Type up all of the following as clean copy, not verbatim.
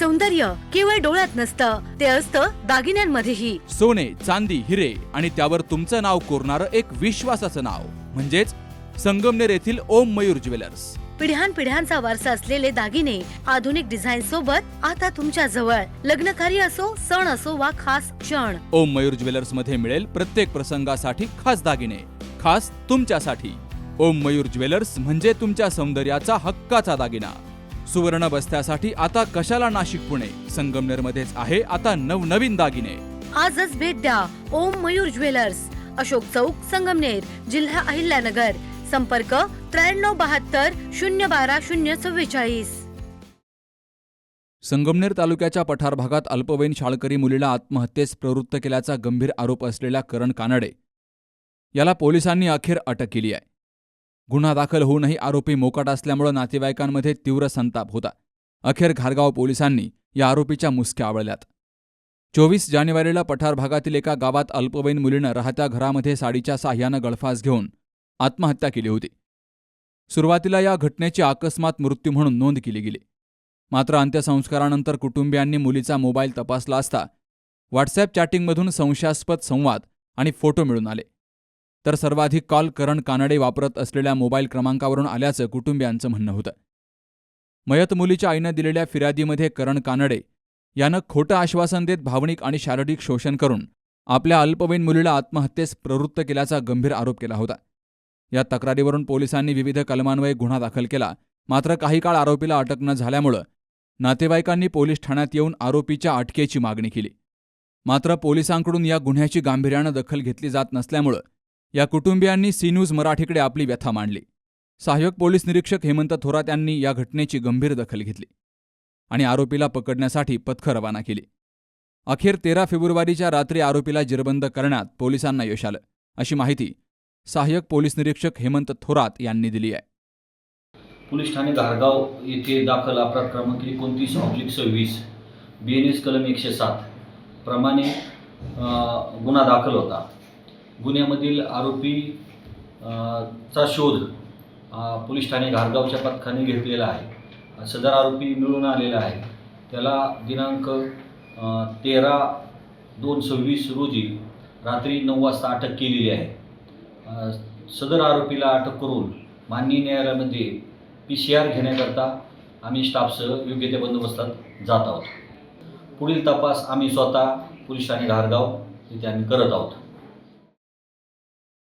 सौंदर्य केवळ डोळ्यात नसतं, ते असतं दागिन्यांमध्येही. सोने, चांदी, हिरे आणि त्यावर तुमचं नाव कोरणारं एक विश्वासाचं नाव म्हणजेच संगमनेर येथील ओम मयूर ज्वेलर्स. पिढ्यानपिढ्यांचा वारसा असलेले दागिने आधुनिक डिझाईन सोबत आता तुमच्या जवळ. लग्नकार्य असो, सण असो वा खास क्षण, ओम मयूर ज्वेलर्स मध्ये मिळेल प्रत्येक प्रसंगासाठी खास दागिने, खास तुमच्यासाठी. ओम मयूर ज्वेलर्स म्हणजे तुमच्या सौंदर्याचा हक्काचा दागिना. सुवर्ण बस्त्यासाठी आता कशाला नाशिक पुणे, संगमनेर मध्येच आहे आता नवनवीन दागिने. आजच भेट द्या ओम मयूर ज्वेलर्स, अशोक चौक, संगमनेर, जिल्हा अहिल्यानगर. संपर्क 9372 012 044. संगमनेर तालुक्याच्या पठार भागात अल्पवयीन शाळकरी मुलीला आत्महत्येस प्रवृत्त केल्याचा गंभीर आरोप असलेल्या करण कानडे याला पोलिसांनी अखेर अटक केली आहे. गुन्हा दाखल होऊनही आरोपी मोकाट असल्यामुळे नातेवाईकांमध्ये तीव्र संताप होता. अखेर घारगाव पोलिसांनी या आरोपीच्या मुसक्या आवळल्यात. 24 जानेवारीला पठार भागातील एका गावात अल्पवयीन मुलीनं राहत्या घरामध्ये साडीच्या साह्यानं गळफास घेऊन आत्महत्या केली होती. सुरुवातीला या घटनेची अकस्मात मृत्यू म्हणून नोंद केली गेली. मात्र अंत्यसंस्कारानंतर कुटुंबियांनी मुलीचा मोबाईल तपासला असता व्हॉट्सअॅप चॅटिंगमधून संशयास्पद संवाद आणि फोटो मिळून आले. तर सर्वाधिक कॉल करण कानडे वापरत असलेल्या मोबाईल क्रमांकावरून आल्याचं कुटुंबियांचं म्हणणं होतं. मयत मुलीच्या आईनं दिलेल्या फिर्यादीमध्ये करण कानडे यानं खोटं आश्वासन देत भावनिक आणि शारीरिक शोषण करून आपल्या अल्पवयीन मुलीला आत्महत्येस प्रवृत्त केल्याचा गंभीर आरोप केला होता. या तक्रारीवरून पोलिसांनी विविध कलमान्वये गुन्हा दाखल केला. मात्र काही काळ आरोपीला अटक न झाल्यामुळं नातेवाईकांनी पोलीस ठाण्यात येऊन आरोपीच्या अटकेची मागणी केली. मात्र पोलिसांकडून या गुन्ह्याची गांभीर्यानं दखल घेतली जात नसल्यामुळं या कुटुंबियांनी सी न्यूज मराठीकडे आपली व्यथा मांडली. सहाय्यक पोलीस निरीक्षक हेमंत थोरात यांनी या घटनेची गंभीर दखल घेतली आणि आरोपीला पकडण्यासाठी पथकं रवाना केली. अखेर 13 फेब्रुवारीच्या रात्री आरोपीला जेरबंद करण्यात पोलिसांना यश आलं, अशी माहिती सहाय्यक पोलीस निरीक्षक हेमंत थोरात यांनी दिली आहे. पोलीस ठाणे घारगाव येथे दाखल अपराध क्रमांक 29/26 BNS कलम 107 प्रमाणे गुन्हा दाखल होता. गुन्ह्यामधील आरोपी चा शोध पोलीस ठाणे घारगावच्या पथकाने घेतलेला आहे. सदर आरोपी मिळून आलेला आहे. त्याला दिनांक 13/2/26 रोजी रात्री 9 वाजता अटक केलेली आहे. सदर आरोपीला अटक करून माननीय न्यायालयामध्ये PCR घेण्याकरता आम्ही स्टाफसह योग्य त्या बंदोबस्तात जात आहोत. पुढील तपास आम्ही स्वतः पोलीस ठाणे घारगाव येथे आम्ही करत आहोत.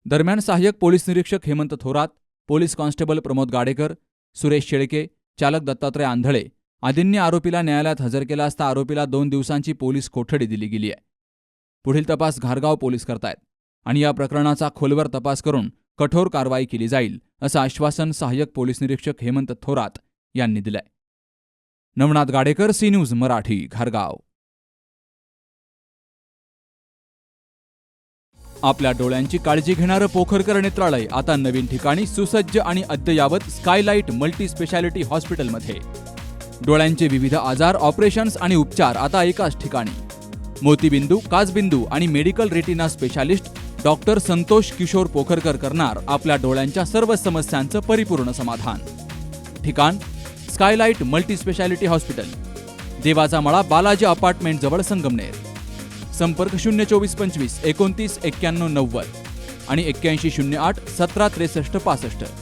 दरम्यान सहाय्यक पोलीस निरीक्षक हेमंत थोरात, पोलीस कॉन्स्टेबल प्रमोद गाडेकर, सुरेश शेळके, चालक दत्तात्रय आंधळे आदींनी आरोपीला न्यायालयात हजर केला असता आरोपीला 2 दिवसांची पोलीस कोठडी दिली गेली आहे. पुढील तपास घारगाव पोलीस करतायत आणि या प्रकरणाचा खोलवर तपास करून कठोर कारवाई केली जाईल, असं आश्वासन सहाय्यक पोलीस निरीक्षक हेमंत थोरात यांनी दिलंय. नवनाथ गाडेकर, सी न्यूज मराठी, घारगाव. आपल्या डोळ्यांची काळजी घेणारं पोखरकर नेत्रालय आता नवीन ठिकाणी सुसज्ज आणि अद्ययावत स्कायलाइट मल्टी स्पेशालिटी हॉस्पिटलमध्ये. डोळ्यांचे विविध आजार, ऑपरेशन्स आणि उपचार आता एकाच ठिकाणी. मोतीबिंदू, काचबिंदू आणि medical retina specialist doctor Santosh Kishor Pokharkar करणार आपल्या डोळ्यांच्या सर्व समस्यांचं परिपूर्ण समाधान. ठिकाण स्कायलाइट मल्टी स्पेशालिटी हॉस्पिटल, देवाचा मळा, बालाजी अपार्टमेंट जवळ, संगमनेर. संपर्क 02425 29 91 90 आणि 8108 17 63 65.